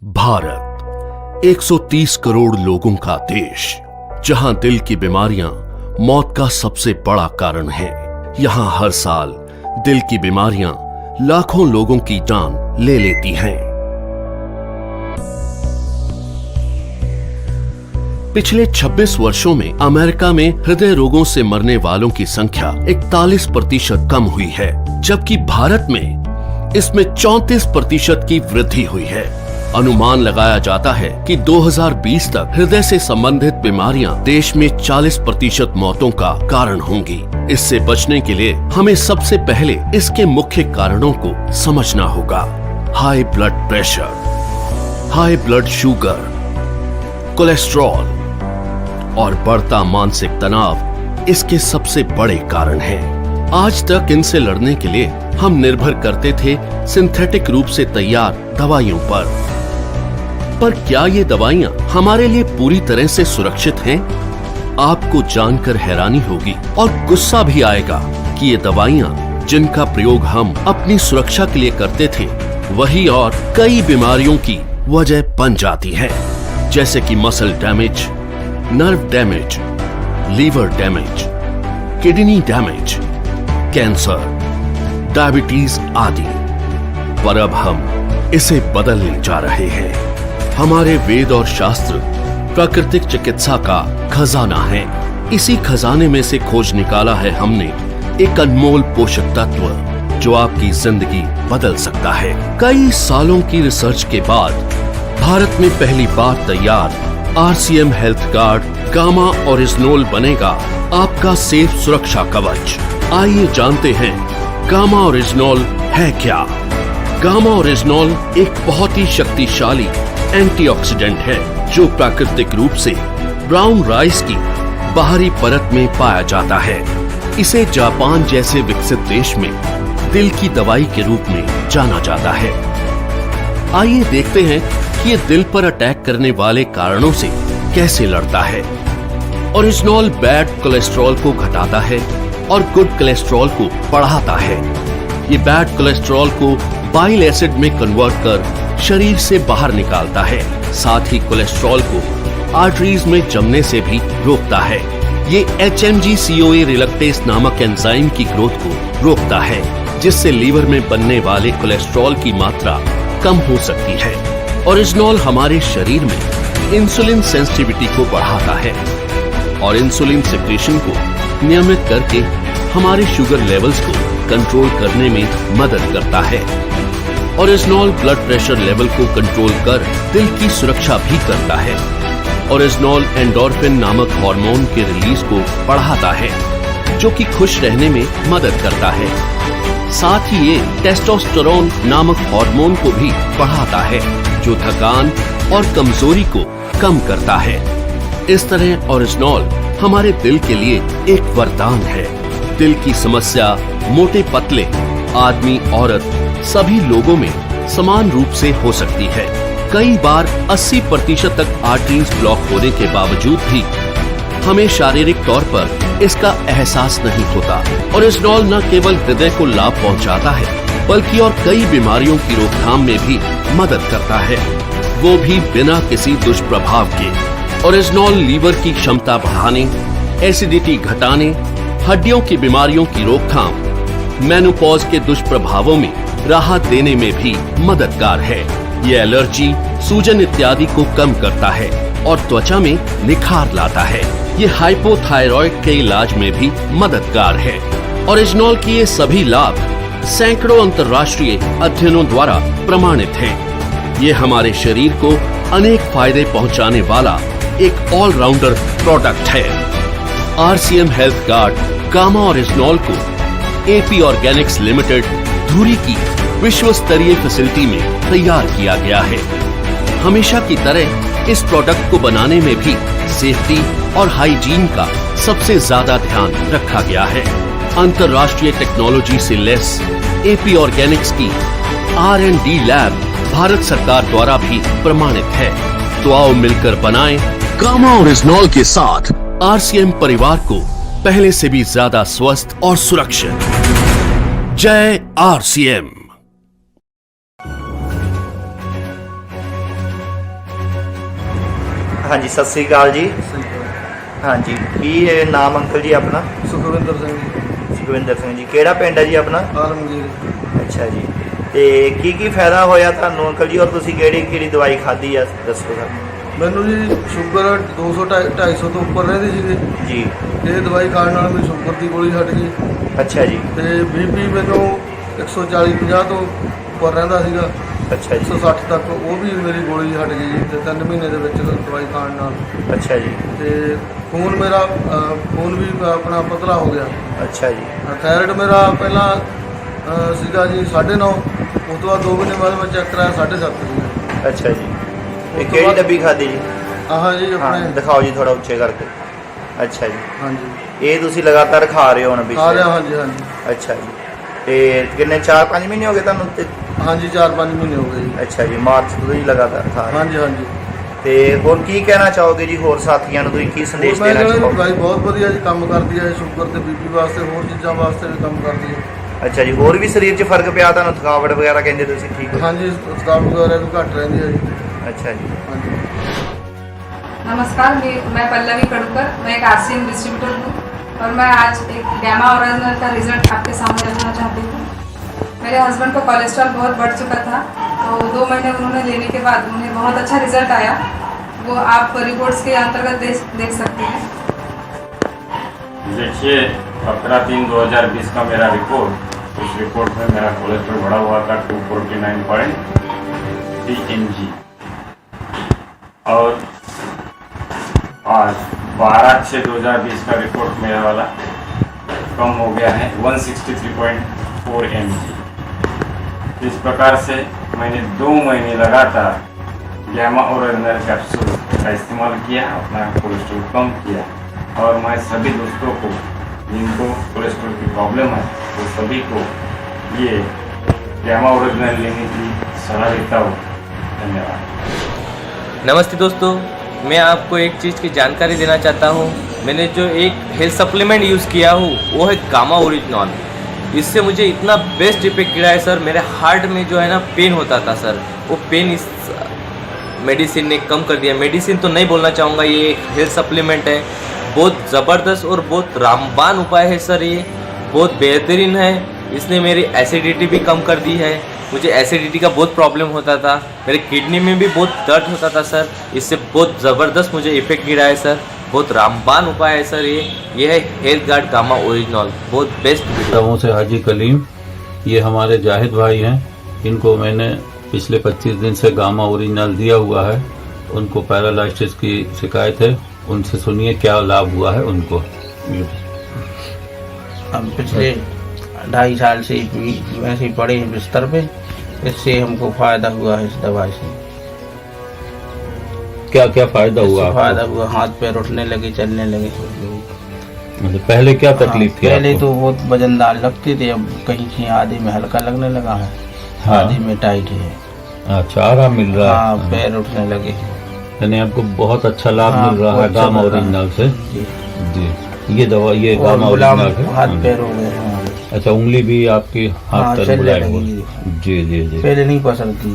भारत 130 करोड़ लोगों का देश, जहां दिल की बीमारियां मौत का सबसे बड़ा कारण है। यहां हर साल दिल की बीमारियां लाखों लोगों की जान ले लेती हैं। पिछले 26 वर्षों में अमेरिका में हृदय रोगों से मरने वालों की संख्या 41% कम हुई है, जबकि भारत में इसमें 34% की वृद्धि हुई है। अनुमान लगाया जाता है कि 2020 तक हृदय से संबंधित बीमारियां देश में 40% मौतों का कारण होंगी। इससे बचने के लिए हमें सबसे पहले इसके मुख्य कारणों को समझना होगा। High blood pressure, high blood sugar, cholesterol और बढ़ता मानसिक तनाव इसके सबसे बड़े कारण हैं। आज तक इनसे लड़ने के लिए हम निर्भर करते थे सिंथेटिक रूप से तैयार दवाइयों पर क्या ये दवाइयां हमारे लिए पूरी तरह से सुरक्षित हैं? आपको जानकर हैरानी होगी और गुस्सा भी आएगा कि ये दवाइयां जिनका प्रयोग हम अपनी सुरक्षा के लिए करते थे, वही और कई बीमारियों की वजह बन जाती है, जैसे कि muscle damage, nerve damage, liver damage, kidney damage, cancer, diabetes आदि। पर अब हम इसे बदलने जा रहे हैं। हमारे वेद और शास्त्र प्राकृतिक चिकित्सा का खजाना है। इसी खजाने में से खोज निकाला है हमने एक अनमोल पोषक तत्व जो आपकी जिंदगी बदल सकता है। कई सालों की रिसर्च के बाद भारत में पहली बार तैयार RCM हेल्थ गार्ड गामा ओरिजिनोल बनेगा आपका सेफ सुरक्षा कवच। आइए जानते हैं गामा ओरिजिनोल है क्या। गामा ओरिजिनोल एक बहुत ही शक्तिशाली एंटीऑक्सीडेंट है जो प्राकृतिक रूप से ब्राउन राइस की बाहरी परत में पाया जाता है। इसे जापान जैसे विकसित देश में दिल की दवाई के रूप में जाना जाता है। आइए देखते हैं कि ये दिल पर अटैक करने वाले कारणों से कैसे लड़ता है। ओरिजिनोल बैड कोलेस्ट्रॉल को घटाता है और गुड कोलेस्ट्रॉल को बढ़ाता है। ये बैड कोलेस्ट्रॉल को बाइल एसिड में कन्वर्ट कर शरीर से बाहर निकालता है। साथ ही कोलेस्ट्रॉल को आर्टरीज में जमने से भी रोकता है। ये HMG-CoA रिलक्टेस नामक एंजाइम की ग्रोथ को रोकता है, जिससे लीवर में बनने वाले कोलेस्ट्रॉल की मात्रा कम हो सकती है। ओरिजिनोल हमारे शरीर में इंसुलिन सेंसिटिविटी को बढ़ाता है और इंसुलिन सेक्रेशन को नियमित करके हमारे शुगर लेवल्स को कंट्रोल करने में मदद करता है। ओरिजिनोल ब्लड प्रेशर लेवल को कंट्रोल कर दिल की सुरक्षा भी करता है। ओरिजिनोल एंडोर्फिन नामक हार्मोन के रिलीज को बढ़ाता है, जो कि खुश रहने में मदद करता है। साथ ही ये टेस्टोस्टेरोन नामक हार्मोन को भी बढ़ाता है, जो थकान और कमजोरी को कम करता है। इस तरह ओरिजिनोल हमारे दिल के लिए एक वरदान है। दिल की समस्या मोटे पतले, आदमी औरत सभी लोगों में समान रूप से हो सकती है। कई बार 80% तक आर्टरीज ब्लॉक होने के बावजूद भी हमें शारीरिक तौर पर इसका एहसास नहीं होता। ओरिजिनोल न केवल हृदय को लाभ पहुंचाता है, बल्कि और कई बीमारियों की रोकथाम में भी मदद करता है, वो भी बिना किसी दुष्प्रभाव के। ओरिजिनोल लीवर की क्षमता बढ़ाने, एसिडिटी घटाने, हड्डियों की बीमारियों की रोकथाम, मेनोपॉज के दुष्प्रभावों में राहत देने में भी मददगार है। ये एलर्जी, सूजन इत्यादि को कम करता है और त्वचा में निखार लाता है। ये हाइपोथायरॉइड के इलाज में भी मददगार है। ओरिजिनोल के ये सभी लाभ सैकड़ों अंतर्राष्ट्रीय अध्ययनों द्वारा प्रमाणित हैं। ये हमारे शरीर को अनेक फायदे पहुंचाने वाला एक ऑलराउंडर प्रोडक्ट है। RCM हेल्थ गार्ड गामा ओरिजिनोल को AP ऑर्गेनिक्स लिमिटेड धुरी की विश्व स्तरीय फैसिलिटी में तैयार किया गया है। हमेशा की तरह इस प्रोडक्ट को बनाने में भी सेफ्टी और हाइजीन का सबसे ज्यादा ध्यान रखा गया है। अंतर्राष्ट्रीय टेक्नोलॉजी से लैस AP ऑर्गेनिक्स की R&D लैब भारत सरकार द्वारा भी प्रमाणित है। तो आओ मिलकर बनाएं गामा ओरिजिनोल के साथ RCM परिवार को पहले से भी ज्यादा स्वस्थ और सुरक्षित। जय RCM। हाँ जी, सत श्री अकाल जी। हाँ जी, की नाम अंकल जी अपना? सुखविंदर सिंह जी। सुखविंदर सिंह जी, केड़ा पिंड है जी अपना? आलमगीर। अच्छा जी, ਤੇ ਕੀ ਫਾਇਦਾ ਹੋਇਆ ਤੁਹਾਨੂੰ ਅੰਕਲ ਜੀ, ਔਰ ਤੁਸੀਂ ਕਿਹੜੀ ਦਵਾਈ ਖਾਧੀ ਆ ਦੱਸੋ ਸਰ। ਮੈਨੂੰ ਜੀ ਸ਼ੂਗਰ 200 250 ਤੋਂ ਉੱਪਰ ਰਹਿੰਦੀ ਸੀਗੀ ਜੀ। ਇਹ ਦਵਾਈ ਖਾਣ ਨਾਲ ਮੇਰੀ ਸ਼ੂਗਰ ਦੀ ਗੋਲੀ ਹਟ ਗਈ। ਅੱਛਾ ਜੀ। ਤੇ ਬੀਪੀ ਮੈਨੂੰ 140 50 ਤੋਂ ਉੱਪਰ ਰਹਿੰਦਾ ਸੀਗਾ। ਅੱਛਾ ਜੀ। 160 ਤੱਕ ਉਹ ਵੀ ਮੇਰੀ ਗੋਲੀ ਹਟ ਗਈ ਜੀ ਤੇ 3 ਮਹੀਨੇ ਦੇ ਵਿੱਚ ਦਵਾਈ ਖਾਣ ਨਾਲ। ਅੱਛਾ ਜੀ। ਤੇ ਖੂਨ ਮੇਰਾ ਖੂਨ ਵੀ ਆਪਣਾ ਪਤਲਾ ਹੋ ਗਿਆ। ਅੱਛਾ ਜੀ। ਥਾਇਰਾਇਡ ਮੇਰਾ ਪਹਿਲਾਂ ਸੀਗਾ ਜੀ 9.5, ਉਸ ਤੋਂ ਬਾਅਦ 2 ਮਹੀਨੇ ਬਾਅਦ ਮੈਂ ਚੈੱਕ ਕਰਾਇਆ 7.5 ਸੀਗਾ। ਅੱਛਾ ਜੀ। ਇਹ ਕਿਹੜੀ ਡੱਬੀ ਖਾਧੀ ਜੀ? ਆਹ ਜੀ ਹਾਂ ਆਪਣੇ ਦਿਖਾਓ ਜੀ ਥੋੜਾ ਉੱਚੇ ਕਰਕੇ। ਅੱਛਾ ਜੀ। ਹਾਂਜੀ ਇਹ ਤੁਸੀਂ ਲਗਾਤਾਰ ਖਾ ਰਹੇ ਹੋ ਹੁਣ ਵੀ? ਖਾ ਲਿਆ। ਹਾਂਜੀ ਹਾਂਜੀ। ਅੱਛਾ ਜੀ। ਤੇ ਕਿੰਨੇ 4-5 ਮਹੀਨੇ ਹੋ ਗਏ ਤੁਹਾਨੂੰ ਤੇ? ਹਾਂਜੀ 4-5 ਮਹੀਨੇ ਹੋ ਗਏ ਜੀ। ਅੱਛਾ ਜੀ, ਮਾਰਚ ਤੋਂ ਤੁਸੀਂ ਲਗਾਤਾਰ ਖਾ ਰਹੇ ਹੋ। ਹਾਂਜੀ ਹਾਂਜੀ। ਤੇ ਹੋਰ ਕੀ ਕਹਿਣਾ ਚਾਹੋਗੇ ਜੀ ਹੋਰ ਸਾਥੀਆਂ ਨੂੰ, ਤੁਸੀਂ ਕੀ ਸੰਦੇਸ਼ ਮੈਂ ਦੇਣਾ ਕਹਿੰਦਾ ਚਾਹੋਗੇ? ਦਵਾਈ ਬਹੁਤ ਵਧੀਆ ਜੀ ਕੰਮ ਕਰਦੀ ਹੈ, ਸ਼ੂਗਰ ਤੇ ਬੀਪੀ ਵਾਸਤੇ, ਹੋਰ ਚੀਜ਼ਾਂ ਵਾਸਤੇ ਵੀ ਕੰਮ ਕਰਦੀ ਹੈ। ਅੱਛਾ ਜੀ, ਹੋਰ ਵੀ ਸਰੀਰ 'ਚ ਫਰਕ ਪਿਆ ਤੁਹਾਨੂੰ? ਥਕਾਵਟ ਵਗੈਰਾ ਕਹਿੰਦੇ ਤੁਸੀਂ ਠੀਕ ਹੋ? ਹਾਂਜੀ ਥਕਾਵਟ वगैरह भी घट रहती है जी। अच्छा जी। हाँ जी। नमस्कार, मैं पल्लवी कड़कर, मैं एक आरसीएम डिस्ट्रीब्यूटर हूँ और मैं आज एक गैमा ओरिजिनल का रिजल्ट आपके सामने रखना चाहती हूँ। मेरे हस्बैंड को कोलेस्ट्रॉल बहुत बढ़ चुका था, तो 2 महीने उन्होंने लेने के बाद उन्हें बहुत अच्छा रिजल्ट आया। वो आप रिपोर्ट्स के अंतर्गत देख सकते हैं। देखिए 15/3/2020 का मेरा रिपोर्ट, उस रिपोर्ट में मेरा कोलेस्ट्रॉल बढ़ा हुआ था 249.3 mg और आज 12/6/2020 का रिपोर्ट मेरा वाला कम हो गया है 163.4 mg। इस प्रकार से मैंने 2 महीने लगातार गैमा ओरिजिनल कैप्सूल का इस्तेमाल किया, अपना कोलेस्ट्रॉल कम किया और मैं सभी दोस्तों को जिनको कोलेस्ट्रॉल की प्रॉब्लम है वो सभी को ये गैमा ओरिजिनल लेने की सलाह देता हूँ। धन्यवाद। नमस्ते दोस्तों, मैं आपको एक चीज़ की जानकारी देना चाहता हूँ। मैंने जो एक हेल्थ सप्लीमेंट यूज़ किया हूँ वो है गामा ओरिजिनल। इससे मुझे इतना बेस्ट इफेक्ट गिरा है सर। मेरे हार्ट में जो है ना पेन होता था सर, वो पेन इस मेडिसिन ने कम कर दिया। मेडिसिन तो नहीं बोलना चाहूँगा, ये एक हेल्थ सप्लीमेंट है। बहुत ज़बरदस्त और बहुत रामबान उपाय है सर, ये बहुत बेहतरीन है। इसने मेरी एसिडिटी भी कम कर दी है। मुझे एसिडिटी का बहुत प्रॉब्लम होता था, मेरे किडनी में भी बहुत दर्द होता था सर। इससे बहुत ज़बरदस्त मुझे इफेक्ट गिरा है सर। बहुत रामबान उपाय है सर ये है हेल्थ गार्ड गामा ओरिजिनल, बहुत बेस्ट। गाँव से हाजी कलीम, ये हमारे जाहिद भाई हैं। इनको मैंने पिछले 25 दिन से गामा ओरिजिनल दिया हुआ है। उनको पैरालाइसिस की शिकायत है, उनसे सुनिए क्या लाभ हुआ है उनको। हम पिछले 2.5 साल से वैसे ही पड़े हैं बिस्तर पे, इससे हमको फायदा हुआ है इस दवाई से। क्या क्या फायदा हुआ? फायदा हुआ, हाथ पैर उठने लगे, चलने लगे। मतलब पहले क्या तकलीफ थी पहले आपको? तो बहुत वजनदार लगते थे, अब कहीं आधे में हल्का लगने लगा है। हाँ। आधे में टाइट है। अच्छा, आराम मिल रहा है। हाँ, पैर उठने लगे। यानी आपको बहुत अच्छा लाभ हाँ, मिल रहा है बहुत अच्छा गामा लग रहा है। ओरिजिनल से। जी। जी, ये दवा ये और गामा गुलाम ओरिजिनल है। हाथ पैर हो गए। हाँ। अच्छा, उंगली भी आपकी हाँ, हाथ पैर चलने बुलाए लगी। हुए। जी जी जी। पहले नहीं पसंद थी।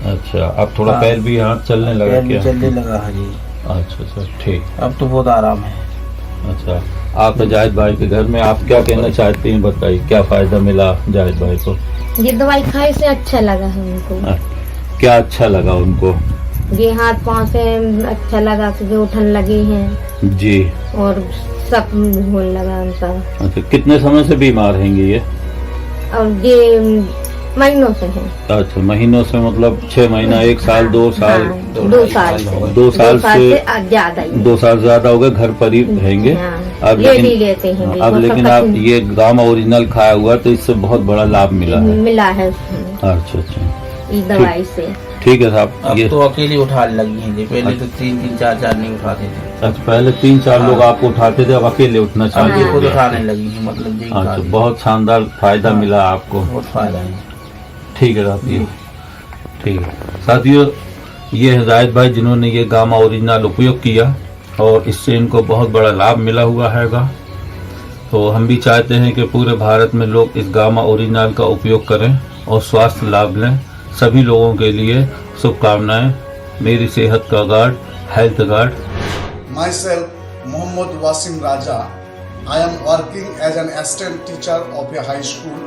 अच्छा, अब थोड़ा हाँ। पैर भी हाथ चलने लगा पैर भी क्या? चलने लगा है जी। अच्छा अच्छा, ठीक। अब तो बहुत आराम है। अच्छा, आप तो जाहिद भाई के घर में, आप क्या कहना चाहते हैं, बताइए क्या फायदा मिला जाहिद भाई को? ये दवाई खाने से अच्छा लगा है उनको। क्या अच्छा लगा उनको? ये हाथ पाँव से अच्छा लगा, कि उठन लगे हैं जी। और सब होने लगा उनका। अच्छा, कितने समय से बीमार हैं ये? और ये महीनों से है। अच्छा, महीनों से मतलब 6 महीना, 1 साल, 2 साल? हाँ, 2 साल से। 2 साल से ज्यादा ही। 2 साल ज्यादा हो गए, घर पर ही रहेंगे। हाँ, अब ले लेकिन भी लेते हैं। अब लेकिन आप ये गामा ओरिजिनल खाया हुआ तो इससे बहुत बड़ा लाभ मिला है। मिला है उसमें अच्छा अच्छा, इस दवाई से। ठीक है साहब। अब ये तो अकेले उठाने लगी हैं जी, पहले तो 3-3, 4-4 नहीं उठाते थे। अच्छा, पहले 3-4 लोग आपको उठाते थे, अब अकेले उठना अब चाहिए। ये खुद उठाने लगी हैं, मतलब जी अच्छा, उठा ली। बहुत शानदार फायदा हाँ। मिला आपको। बहुत फायदा है। ठीक है साथियों, ठीक है साथियों, ये है जाहिद भाई जिन्होंने ये गामा ओरिजिनल उपयोग किया और इससे इनको बहुत बड़ा लाभ मिला हुआ हैगा। तो हम भी चाहते हैं कि पूरे भारत में लोग इस गामा ओरिजिनल का उपयोग करें और स्वास्थ्य लाभ लें। सभी लोगों के लिए शुभकामनाएं। मेरी सेहत का guard health guard. Myself, Muhammad Wasim Raja. I am working as an assistant teacher of a high school.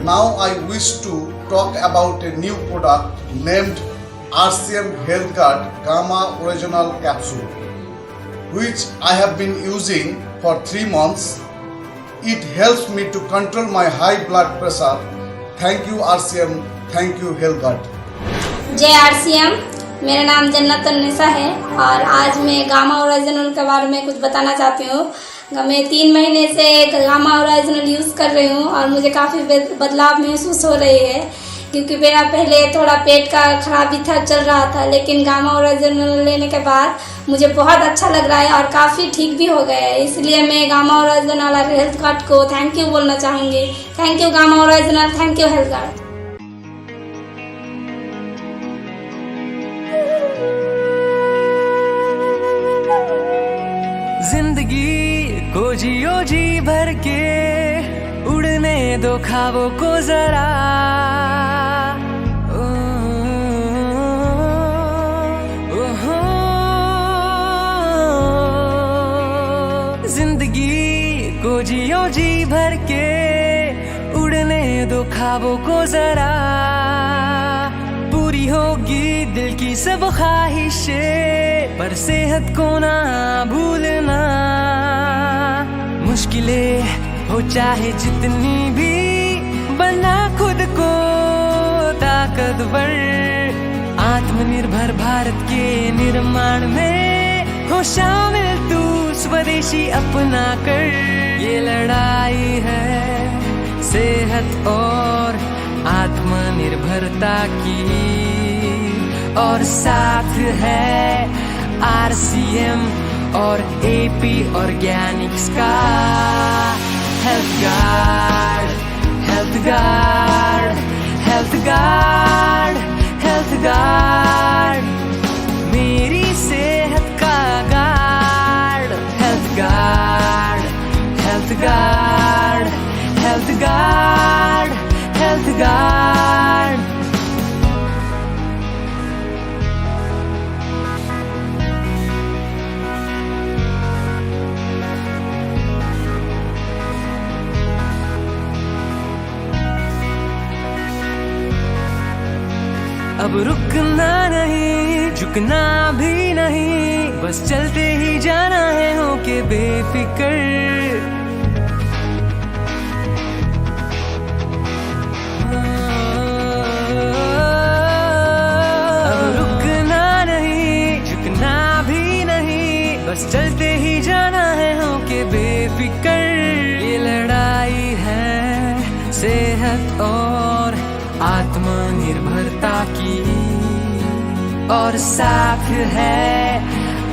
Now I wish to talk about a new product named RCM Health Guard Gamma Original Capsule, which I have been using for 3 months. It helps me to control my high blood pressure. Thank you RCM, thank you Health Guard. जय RCM, मेरा नाम जन्नत अन्निसा है और आज मैं gamma original के बारे में कुछ बताना चाहती हूँ। मैं 3 महीने से गामा ओरिजिनल यूज़ कर रही हूँ और मुझे काफ़ी बदलाव महसूस हो रही है, क्योंकि मेरा पहले थोड़ा पेट का खराबी था, चल रहा था, लेकिन गामा ओरिजिनल लेने के बाद मुझे बहुत अच्छा लग रहा है और काफ़ी ठीक भी हो गया है। इसलिए मैं गामा ओरिजिनल और हेल्थ गार्ड को थैंक यू बोलना चाहूँगी। Thank you gamma original, thank you health guard. जिंदगी को जियो जी भर के, उड़ने दो ख्वाबों को जरा, जिंदगी को जियो जी भर के, उड़ने दो ख्वाबों को जरा, पूरी होगी दिल की सब ख्वाहिशें, पर सेहत को ना भूलना। मुश्किलें हो चाहे जितनी भी, बना खुद को ताकतवर, आत्मनिर्भर भारत के निर्माण में हो शामिल तू, स्वदेशी अपना कर। ये लड़ाई है सेहत और आत्मनिर्भरता की, और साथ है RCM और AP ऑर्गेनिक्स का health guard, health guard, health guard, health guard, मेरी सेहत का guard, health guard, health guard, health guard, health guard. अब रुकना नहीं, झुकना भी नहीं, बस चलते ही जाना है होके बेफिक्र। अब रुकना नहीं, झुकना भी नहीं, बस चलते ही जाना है होके बेफिक्र। ये लड़ाई है सेहत और आत्मनिर्भरता की, और साथ है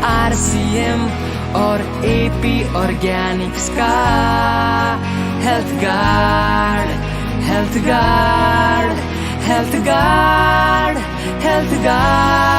RCM और AP ऑर्गेनिक्स का health guard, health guard, health guard, health guard.